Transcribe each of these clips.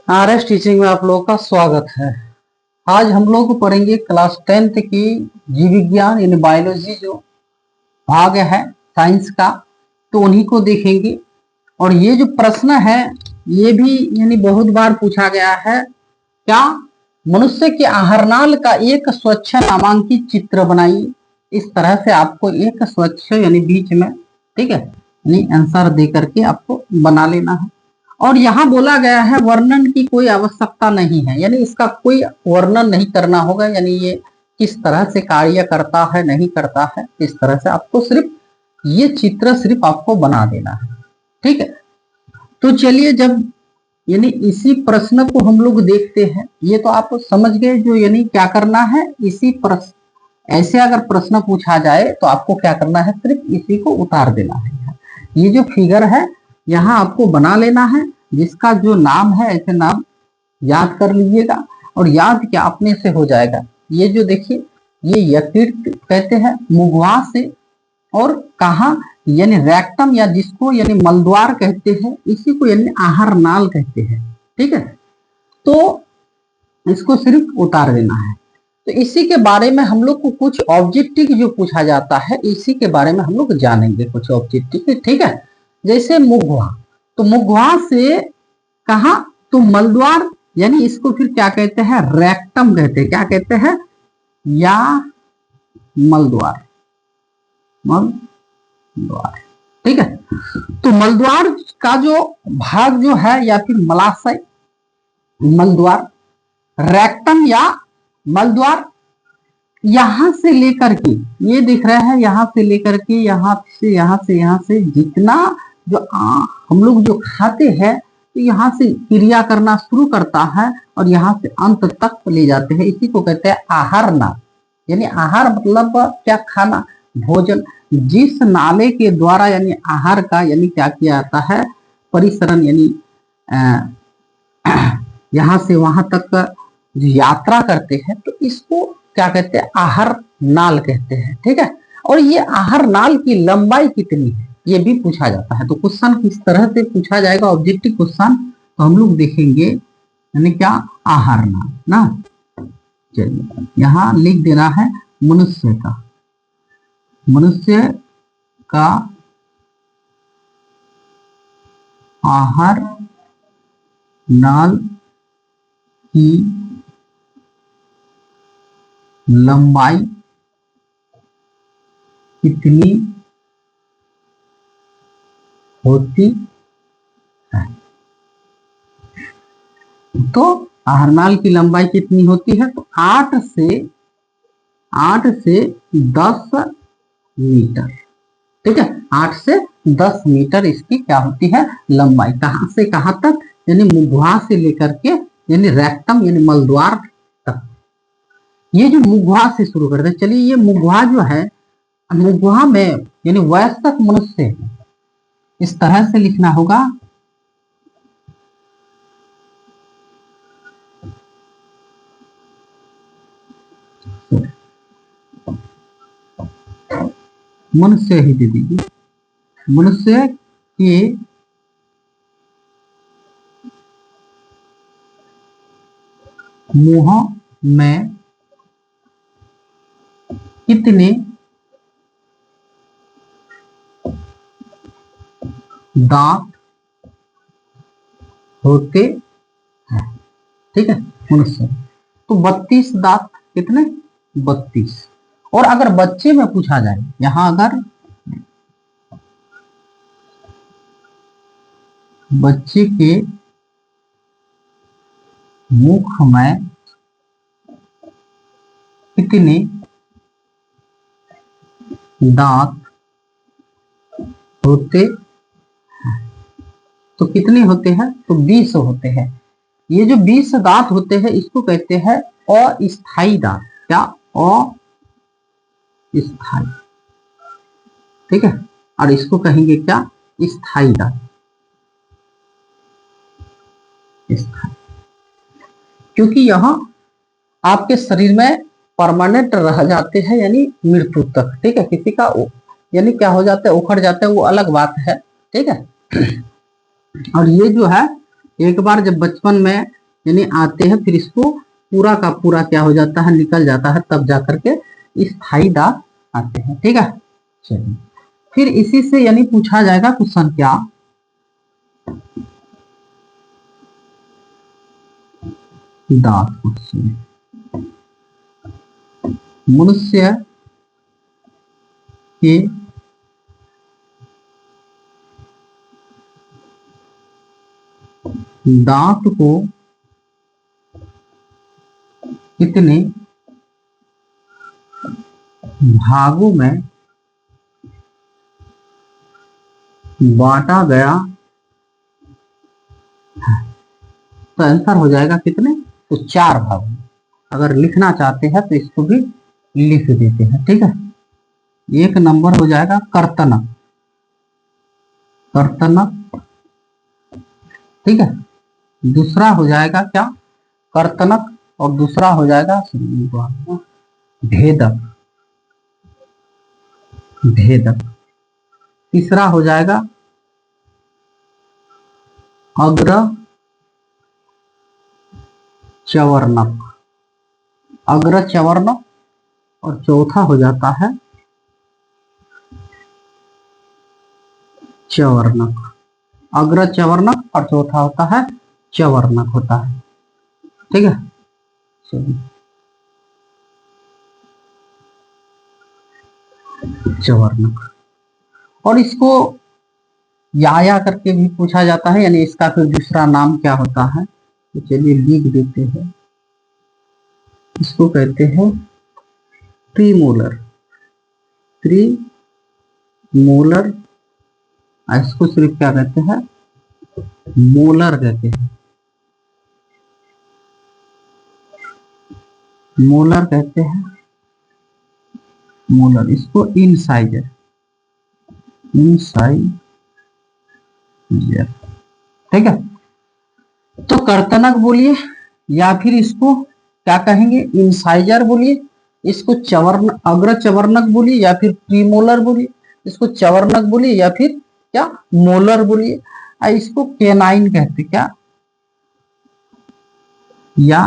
RS teaching में आप लोगों का स्वागत है। आज हम लोग पढ़ेंगे क्लास 10th की जीव विज्ञान यानी बायोलॉजी जो भाग है साइंस का, तो उन्हीं को देखेंगे। और ये जो प्रश्न है ये भी यानी बहुत बार पूछा गया है। क्या मनुष्य के आहारनाल का एक स्वच्छ नामांकित चित्र बनाइए। इस तरह से आपको एक स्वच्छ यानी बीच में, ठीक है, यानी आंसर दे करके आपको बना लेना है। और यहाँ बोला गया है वर्णन की कोई आवश्यकता नहीं है, यानी इसका कोई वर्णन नहीं करना होगा, यानी ये किस तरह से कार्य करता है नहीं करता है, इस तरह से आपको सिर्फ ये चित्र सिर्फ आपको बना देना है, ठीक है। तो चलिए, जब यानी इसी प्रश्न को हम लोग देखते हैं, ये तो आप समझ गए जो यानी क्या करना है। इसी प्रश्न ऐसे अगर प्रश्न पूछा जाए तो आपको क्या करना है, सिर्फ इसी को उतार देना है। ये जो फिगर है यहाँ आपको बना लेना है, जिसका जो नाम है ऐसे नाम याद कर लीजिएगा, और याद क्या अपने से हो जाएगा। ये जो देखिए ये यकृत कहते हैं मुगवा से, और कहा यानी रैक्टम या जिसको यानी मलद्वार कहते हैं, इसी को यानी आहार नाल कहते हैं, ठीक है। तो इसको सिर्फ उतार देना है। तो इसी के बारे में हम लोग को कुछ ऑब्जेक्टिव जो पूछा जाता है, इसी के बारे में हम लोग जानेंगे कुछ ऑब्जेक्टिव, ठीक है। जैसे मुगवा, तो मुगवा से कहा तो मलद्वार, यानी इसको फिर क्या कहते हैं, रैक्टम कहते हैं, क्या कहते हैं, या मलद्वार, मलद्वार, ठीक है। तो मलद्वार का जो भाग जो है, या फिर मलाशय मलद्वार, रैक्टम या मलद्वार, यहां से लेकर के ये दिख रहा है, यहां से लेकर के यहां से जितना जो हम लोग जो खाते हैं, तो यहाँ से क्रिया करना शुरू करता है और यहाँ से अंत तक ले जाते हैं। इसी को कहते हैं आहार नाल। यानी आहार मतलब क्या, खाना, भोजन। जिस नाले के द्वारा यानी आहार का यानी क्या किया जाता है, परिसरण, यानी यहाँ से वहां तक जो यात्रा करते हैं, तो इसको क्या कहते हैं, आहार नाल कहते हैं, ठीक है। और ये आहार नाल की लंबाई कितनी है ये भी पूछा जाता है। तो क्वेश्चन किस तरह से पूछा जाएगा, ऑब्जेक्टिव क्वेश्चन, तो हम लोग देखेंगे, यानी क्या, आहार नाल ना। चलिए यहाँ लिख देना है मनुष्य का आहार नाल की लंबाई कितनी होती है। तो आहारनाल की लंबाई कितनी होती है, तो 8 से 10 मीटर, ठीक है। 8 से 10 मीटर इसकी क्या होती है, लंबाई। कहां से कहां तक, यानी मुगवा से लेकर के यानी रैक्टम यानी मलद्वार तक। ये जो मुगवा से शुरू करते हैं, चलिए ये मुगवा जो है, मुगवा में यानी वयस्क मनुष्य, इस तरह से लिखना होगा, मनुष्य ही दे दीजिए, मनुष्य के मुंह में कितने दांत होते हैं, ठीक है, मनुष्य। तो 32 दांत, कितने, 32। और अगर बच्चे में पूछा जाए, यहां अगर बच्चे के मुख में कितने दांत होते हैं, तो कितने होते हैं, तो 20 होते हैं। ये जो 20 दांत होते हैं इसको कहते हैं अस्थायी दांत। क्या, अस्थायी, ठीक है। और इसको कहेंगे क्या, स्थायी दांत, स्थायी, क्योंकि यह आपके शरीर में परमानेंट रह जाते हैं, यानी मृत्यु तक, ठीक है। किसी का यानी क्या हो जाता है, उखड़ जाता है, वो अलग बात है, ठीक है। और ये जो है, एक बार जब बचपन में यानी आते हैं, फिर इसको पूरा का पूरा क्या हो जाता है, निकल जाता है, तब जाकर के स्थायी दांत आते हैं। ठीक है, चलिए फिर इसी से यानी पूछा जाएगा क्वेश्चन क्या, दांत क्वेश्चन। मनुष्य के दांत को कितने भागों में बांटा गया, तो आंसर हो जाएगा कितने, तो 4 भागों में। अगर लिखना चाहते हैं तो इसको भी लिख देते हैं। ठीक है, 1 नंबर हो जाएगा कर्तनक, कर्तनक। ठीक है, दूसरा हो जाएगा क्या, कर्तनक, और दूसरा हो जाएगा भेदक, भेदक। तीसरा हो जाएगा अग्र चवर्णक, अग्र चवर्णक, और चौथा हो जाता है चवर्णक, अग्र चवर्णक, और चौथा होता है चवर्णक होता है। ठीक है, चलिए चवर्णक। और इसको या करके भी पूछा जाता है, यानी इसका फिर दूसरा नाम क्या होता है, तो चलिए लिख देते हैं। इसको कहते हैं प्रीमोलर, प्रीमोलर। इसको सिर्फ क्या कहते हैं, मोलर कहते हैं, मोलर कहते हैं, मोलर। इसको इनसाइजर, इनसाइजर। ठीक है, तो कर्तनक बोलिए, या फिर इसको क्या कहेंगे, इंसाइजर बोलिए, इसको चवर्ण अग्र चवर्णक बोलिए, या फिर प्रीमोलर बोलिए, इसको चवर्णक बोलिए, या फिर क्या मोलर बोलिए। इसको केनाइन कहते, क्या, या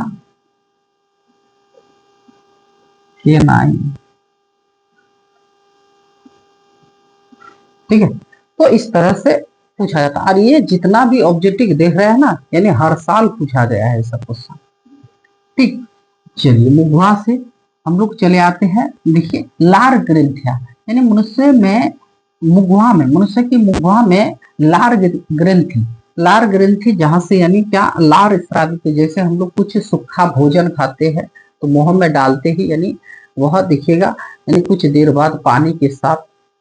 केनाइन। ठीक है, तो इस तरह से पूछा जाता है। और ये जितना भी ऑब्जेक्टिव देख रहे हैं ना, यानी हर साल पूछा गया है सब क्वेश्चन। ठीक, चलिए मुखवा से हम लोग चले आते हैं। देखिए लार ग्रंथिया, यानी मनुष्य में मुखवा में, मनुष्य की मुखवा में लार ग्रंथि, लार ग्रंथि जहां से यानी क्या लार स्रावित, जैसे हम लोग कुछ सूखा भोजन खाते हैं तो मुंह में डालते ही यानी वह दिखेगा, यानी कुछ देर बाद पानी के साथ,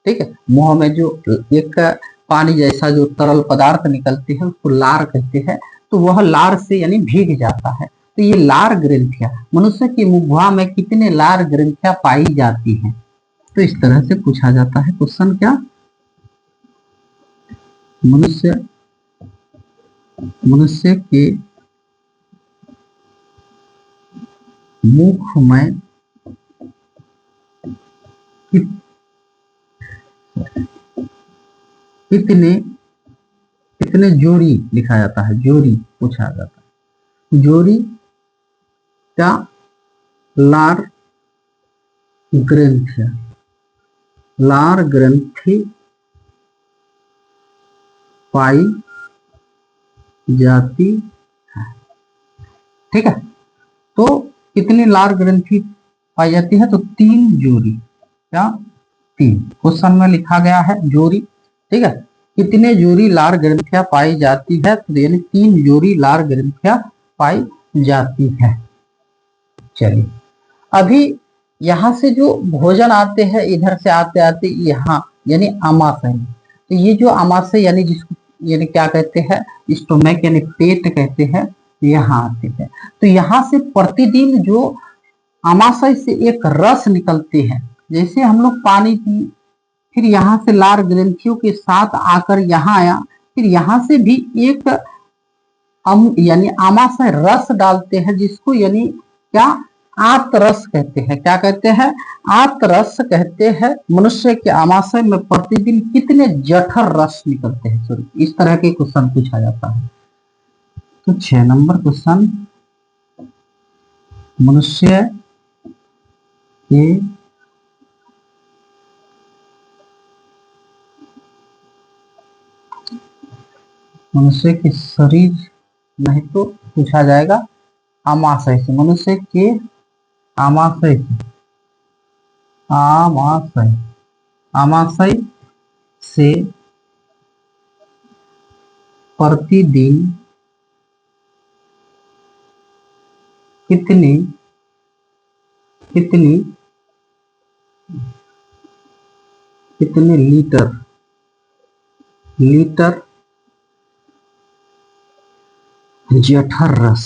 ठीक है, मुंह में जो एक पानी जैसा जो तरल पदार्थ निकलती है उसको लार कहते हैं। तो वह लार से यानी भीग जाता है। तो ये लार ग्रंथियां, मनुष्य की मुखवा में कितने लार ग्रंथियां पाई जाती हैं, तो इस तरह से पूछा जाता है क्वेश्चन क्या, मनुष्य मनुष्य के मुख में कितने कितने जोड़ी लिखा जाता है, जोड़ी पूछा जाता है, जोड़ी क्या लार ग्रंथियां, लार ग्रंथि पाई जाती है। ठीक है, तो कितनी लार ग्रंथि पाई जाती है, तो 3 जोड़ी, क्या 3, क्वेश्चन में लिखा गया है जोड़ी। ठीक है, कितने जोड़ी लार ग्रंथियां पाई जाती है, तो यानी 3 जोड़ी लार ग्रंथियां पाई जाती है। चलिए अभी यहां से जो भोजन आते हैं, इधर से आते आते यहाँ यानी आमाशय, तो ये जो आमाशय यानी जिसको यानी क्या कहते हैं, स्टोमक यानी पेट कहते हैं, यहाँ आते हैं। तो यहाँ से प्रतिदिन जो आमाशय से एक रस निकलते हैं, जैसे हम लोग पानी पी, फिर यहाँ से लार ग्रंथियों के साथ आकर यहाँ आया, फिर यहाँ से भी एक यानी आमाशय रस डालते हैं, जिसको यानी क्या आतरस कहते हैं, क्या कहते हैं, आतरस कहते हैं। मनुष्य के आमाशय में प्रतिदिन कितने जठर रस निकलते हैं, सॉरी इस तरह के क्वेश्चन पूछा जाता है। तो 6 नंबर क्वेश्चन मनुष्य के शरीर, नहीं तो पूछा जाएगा आमाशय से, मनुष्य के आमाशय से, आमाशय आमाशय से प्रतिदिन कितनी कितनी कितने लीटर लीटर जठर रस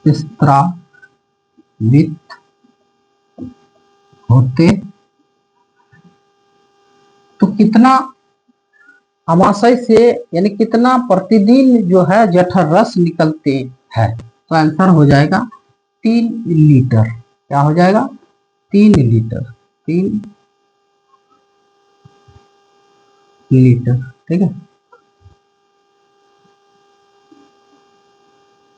स्त्रावित होते, तो कितना आमाशय से यानी कितना प्रतिदिन जो है जठर रस निकलते हैं, तो आंसर हो जाएगा 3 लीटर। क्या हो जाएगा? 3 लीटर, 3 लीटर। ठीक है,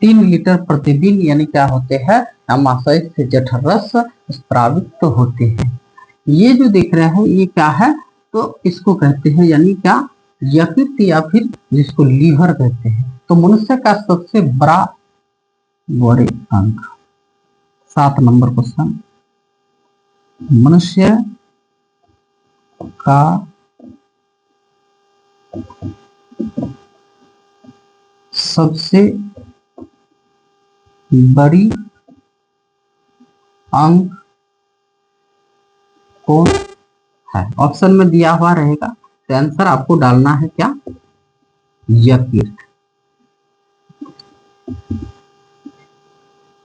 3 लीटर प्रतिदिन यानी क्या होते हैं, आमाशय से जठर रस स्त्रावित होते हैं। ये जो देख रहे हैं ये क्या है, तो इसको कहते हैं यानी क्या, यकृत या फिर जिसको लीवर कहते हैं। तो मनुष्य का सबसे बड़े अंग, 7 नंबर क्वेश्चन, मनुष्य का सबसे बड़ी अंग कौन है? ऑप्शन में दिया हुआ रहेगा, तो आंसर आपको डालना है क्या, यकृत।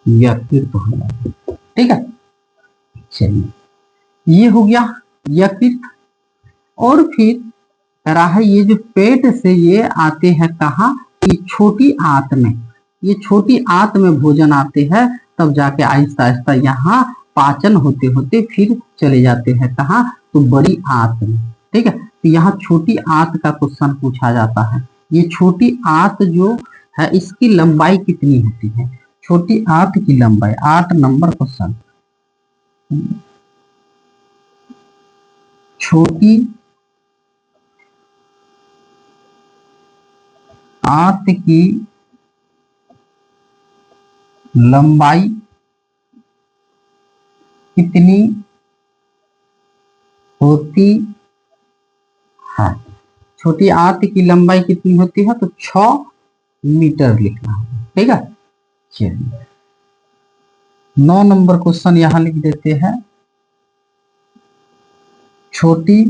यकृत हो जाएगा। ठीक है, चलिए ये हो गया यकृत। और फिर कह रहा है ये जो पेट से ये आते हैं कहाँ, ये छोटी आंत में, ये छोटी आंत में भोजन आते हैं, तब जाके आहिस्ता आहिस्ता यहाँ पाचन होते होते फिर चले जाते हैं कहाँ, तो बड़ी आंत में। ठीक है, तो यहाँ छोटी आंत का क्वेश्चन पूछा जाता है। ये छोटी आंत जो है इसकी लंबाई कितनी होती है? छोटी आंत की लंबाई, 8 नंबर क्वेश्चन, छोटी आंत की लंबाई कितनी होती है? छोटी आंत की लंबाई कितनी होती है, तो 6 मीटर लिखना है। ठीक है, चलिए 9 नंबर क्वेश्चन यहां लिख देते हैं, छोटी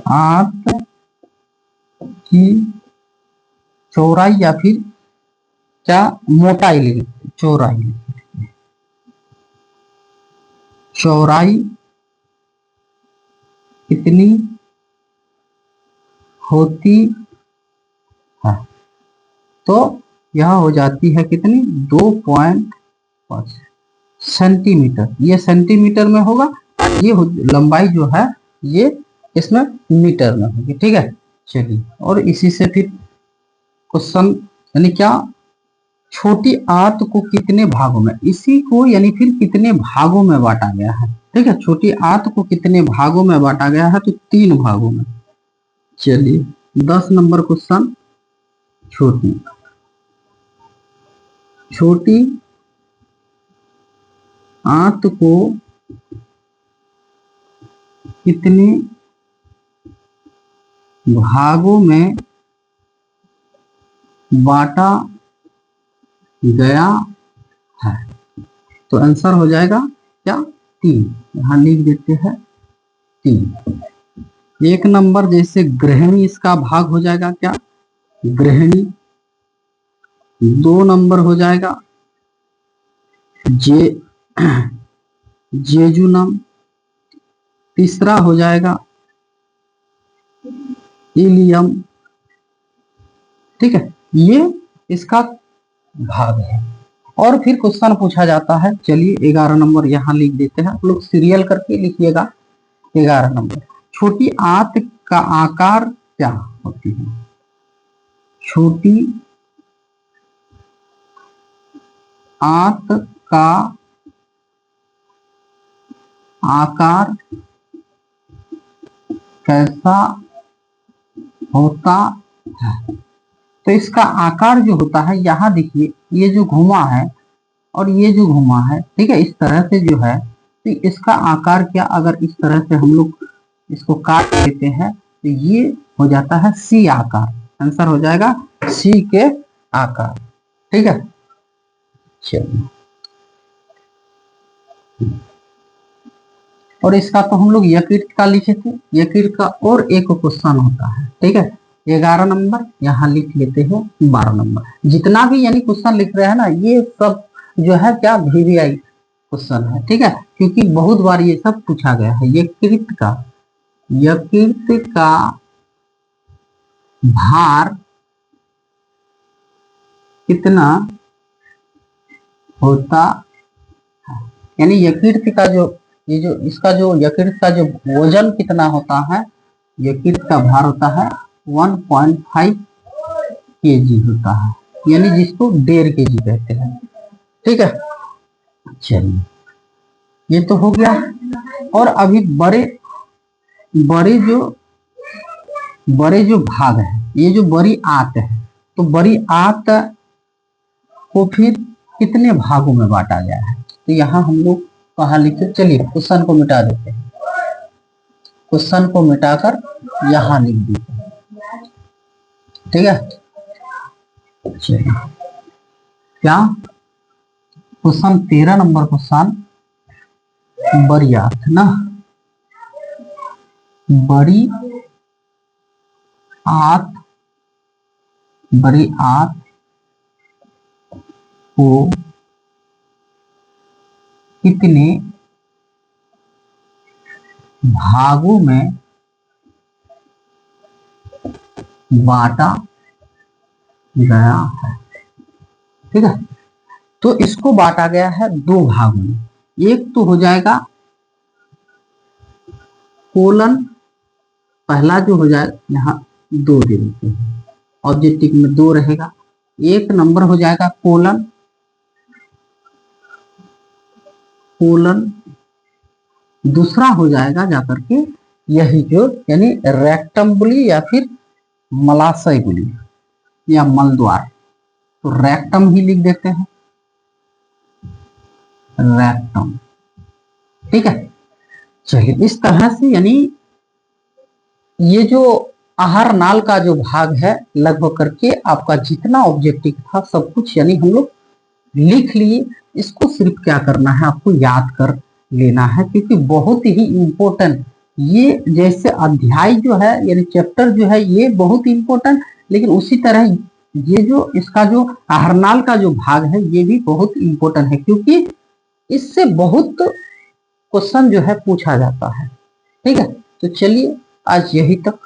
आंत की चौड़ाई या फिर क्या मोटाई लिख, चौड़ाई, चौड़ाई कितनी होती है? तो यह हो जाती है कितनी, 2.5 सेंटीमीटर। ये सेंटीमीटर में होगा, ये लंबाई जो है ये इसमें मीटर में होगी। ठीक है, चलिए और इसी से फिर क्वेश्चन यानी क्या, छोटी आंत को कितने भागों में, इसी को यानी फिर कितने भागों में बांटा गया है? ठीक है, छोटी आंत को कितने भागों में बांटा गया है, तो 3 भागों में। चलिए 10 नंबर क्वेश्चन, छोटी छोटी आंत को कितने भागों में बांटा गया है? तो आंसर हो जाएगा क्या, 3। यहां लिख देते हैं 3। 1 नंबर जैसे गृहिणी, इसका भाग हो जाएगा क्या, गृहिणी। 2 नंबर हो जाएगा जे जेजुनम। तीसरा हो जाएगा इलियम। ठीक है, ये इसका भाग है। और फिर क्वेश्चन पूछा जाता है। चलिए 11 नंबर यहाँ लिख देते हैं, आप लोग सीरियल करके लिखिएगा। 11 नंबर, छोटी आंत का आकार क्या होती है? छोटी आंत का आकार कैसा होता है? तो इसका आकार जो होता है, यहाँ देखिए ये जो घुमा है और ये जो घुमा है, ठीक है, इस तरह से जो है, तो इसका आकार क्या, अगर इस तरह से हम लोग इसको काट देते हैं तो ये हो जाता है सी आकार। आंसर हो जाएगा सी के आकार। ठीक है, चलिए। और इसका तो हम लोग यकृत का लिखे थे, यकृत का और एक क्वेश्चन होता है। ठीक है, 11 नंबर यहाँ लिख लेते हैं। 12 नंबर, जितना भी यानी क्वेश्चन लिख रहे हैं ना, ये सब जो है क्या VVI क्वेश्चन है। ठीक है, क्योंकि बहुत बार ये सब पूछा गया है। यकृत का भार कितना होता है, यानी यकृत का जो ये जो इसका जो यकृत का जो वजन कितना होता है, यकृत का भार होता है 1.5 kg होता है, यानी जिसको 1.5 kg कहते हैं। ठीक है, चलिए ये तो हो गया। और अभी बड़े जो भाग है, ये जो बड़ी आंत है, तो बड़ी आंत को फिर कितने भागों में बांटा गया है? तो यहाँ हम लोग कहा लिखे, चलिए क्वेश्चन को मिटा देते हैं, क्वेश्चन को मिटाकर यहाँ लिख देते हैं। ठीक है, चलिए क्या क्वेश्चन 13 नंबर क्वेश्चन, बड़ी आंत ना, बड़ी आंत को कितने भागों में बांटा गया है? ठीक है, तो इसको बांटा गया है 2 भागों में। एक तो हो जाएगा कोलन, पहला जो हो जाएगा यहाँ 2 दे देते हैं, ऑब्जेक्टिव में 2 रहेगा। एक नंबर हो जाएगा कोलन, दूसरा हो जाएगा जाकर के यही जो यानी रेक्टम बुली या फिर मलाशय बुली या मलद्वार, तो रेक्टम ही लिख देते हैं, रेक्टम। ठीक है, चलिए इस तरह से यानी ये जो आहार नाल का जो भाग है, लगभग करके आपका जितना ऑब्जेक्टिव था सब कुछ यानी हम लोग लिख लिए। इसको सिर्फ क्या करना है, आपको याद कर लेना है, क्योंकि बहुत ही इंपॉर्टेंट ये जैसे अध्याय जो है यानी चैप्टर जो है ये बहुत इंपॉर्टेंट, लेकिन उसी तरह ये जो इसका जो आहारनाल का जो भाग है ये भी बहुत इंपॉर्टेंट है, क्योंकि इससे बहुत क्वेश्चन जो है पूछा जाता है। ठीक है, तो चलिए आज यही तक।